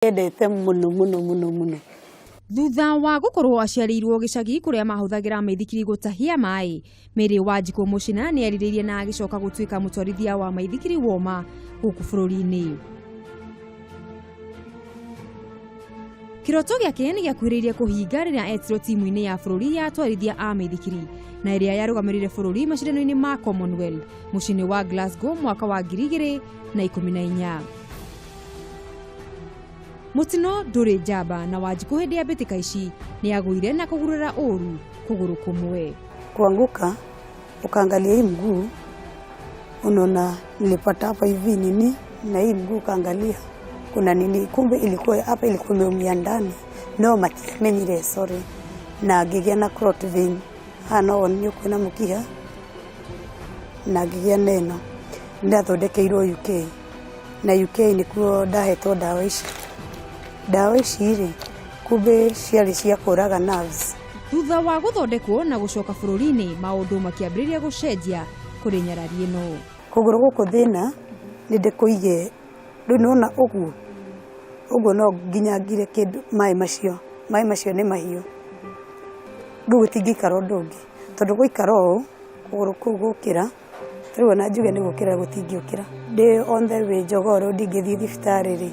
Endete muno. Thutha wa gukorwo aciarirwo gicagi kuria mahuthagira maithikiri gutahia mai, Mary Wanjiku mucina ni eriririe na agicoka gutuika mutwarithia wa maithikiri woma guku bururi-ini. Kiroto giake ni giakuhiririe kuhinga riria etirwo timu-ini ya bururi ya atwarithia a maithikiri na iria yarugamirire bururi macindano-ini ma Commonwealth mucini wa Glasgow mwaka wa 2014. Mutino nduri njamba na Wanjiku hindi ya mbitika ici ni agwire na kugurura uru kuguru kumwe. Kuanguka ukaangalia hii mguu, unaona nilipata hapa hivi nini, na hii mguu kaangalia kuna nini, kumbe ilikuwa hapa, ilikuwa imeumia ndani, no matiamenyire sorry, na ngigea na clot vein hano onyo kuna mukiha na ngigea neno ndathondekeirwo UK, na UK nikuo ndahetwo dawa ici. Dawa ici ri kumbe ciarĩ cia kũraga nerves. Thutha wa guthondekwo na gucoka bururi-ini, maundu makiambĩrĩria gucenjia kuri nyarari ĩno. Kũgũrũ gũkũ thĩna nĩ ndĩkũige, rĩu nona ũguo no nginya ngire kĩndũ, maĩ macio nĩ mahiũ, rĩu gũtingĩikara ũndũ ũngĩ, tondũ gũikara ũũ kũgũrũ kũu gũkĩra, rĩu ona njuge nĩ gũkĩra gũtingĩũkĩra. Ndĩ on the way Njogoro ndingĩthiĩ thibitarĩ rĩ,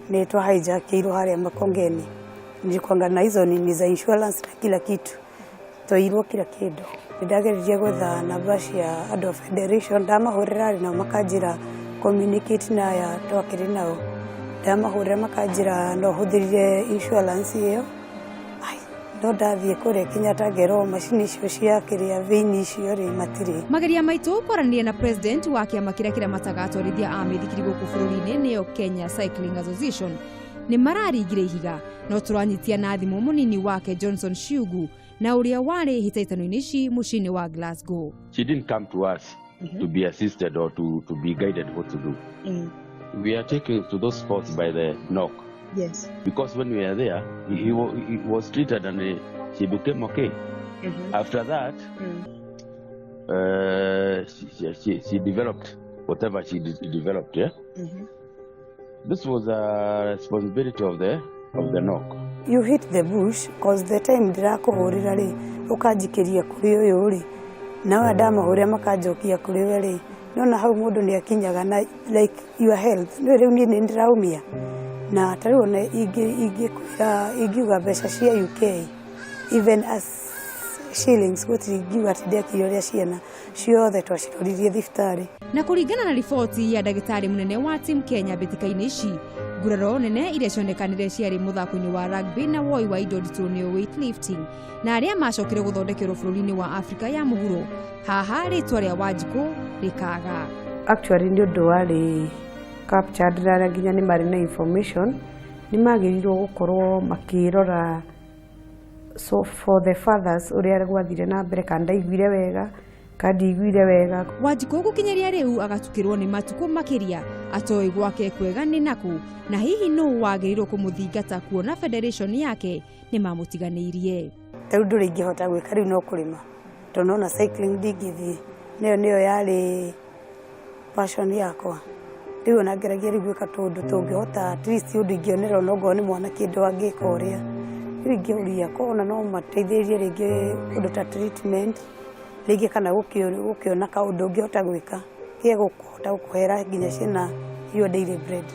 ni twahijackirwo haria Makongeni, nilikwanga na hizo nini za insurance na kila kitu, toirwo kila kitu. Ndageririe gwetha namba cia andũ federation, ndamahurira na makanjira communicate na ya twakiri nao, ndamahurira makanjira no huthirire insurance iyo. No ndathie kure Kenyatta ngero macini icio cia kiria veini icio ri matiri. Mageria maitu kwaranĩria na president wa kiama kiria mataga atwarithia a maithikiri guku bururi-ini niyo Kenya Cycling Association ni mararingire ihiga, no turanyitia na thimu munini wake Johnson Shugu na uria wari hitaitano-ini ici mucini wa Glasgow. She didn't come to us to be assisted or to be guided what to do. We are taken to those spots by the knock. Yes. Because when we were there, he was treated and she became okay. After that, she developed whatever she developed. Yeah. This was a responsibility of the knock. You hit the bush because the time ndirakuhurira ri ukanjikiria kuri uyu ri na wandamahurira makanjokia kuri we ri, nona hau mundu ni akinyaga na like your health riu ni ndiraumia na tariu na ingiuga mbeca cia UK even as shillings gutigiuga tidekio ria ciana ciothe twaciroririe thibitarĩ. Na kuringana na riboti ya ndagĩtarĩ munene wa team Kenya mbĩtĩka-inĩ ici, nguraro nene iria cionekanire ciarĩ muthako-inĩ wa rugby na woi wa indo nditũ nĩyo weightlifting, na arĩa macokire guthondekerwo bũrũri-inĩ wa Afrika ya mũhuro, haha rĩtwa rĩa Wanjiku rĩkaga. Actually nĩ ũndũ warĩ captured na nginya nĩ marĩ na information, nĩ magĩrĩirwo gũkorwo makĩrora so for the fathers uria gwathire na mbere kanda igwire wega kandi igwire wega. Wanjiku gukinyeria riu agatukirwo ni matuko makiria atoi gwake kwega ni naku, na hihi no wagĩrĩirwo kumuthingata kuona federation yake ni mamutiganĩirie. Rĩu ndũrĩ ingĩhota gwĩka, rĩu no kũrĩma, tondũ ona cycling ndingĩthiĩ, nĩyo yarĩ passion yakwa. Rĩu ona ngeragia rĩu gwĩka tũndũ tũngĩhota at least ũndũ ingĩonera onogo nĩ mwana kĩndũ angĩka ũrĩa. Rĩu ingĩũria kona no mateithĩrĩrie rĩngĩ ũndũ ta treatment, rĩngĩ kana gũkĩona kaũndũ ũngĩhota gwĩka kĩa gũkũhota gũkũhera nginya ciana your daily bread.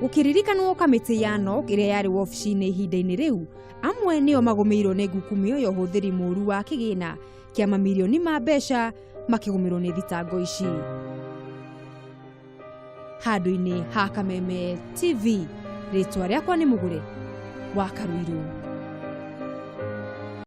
Ukiririkanwo kamĩtĩ ya NOC ĩrĩa yarĩ wobici-inĩ ihinda-inĩ rĩu, amwe nĩo magũmĩirwo nĩ ngukumio ya ũhũthĩri mũũru wa kĩgĩna kĩa mamirioni ma mbeca makĩgũmĩrwo nĩ thitango ici. Handũ-inĩ ha Kameme TV, rĩtwa rĩakwa nĩ Mũgũre wa Karuiru.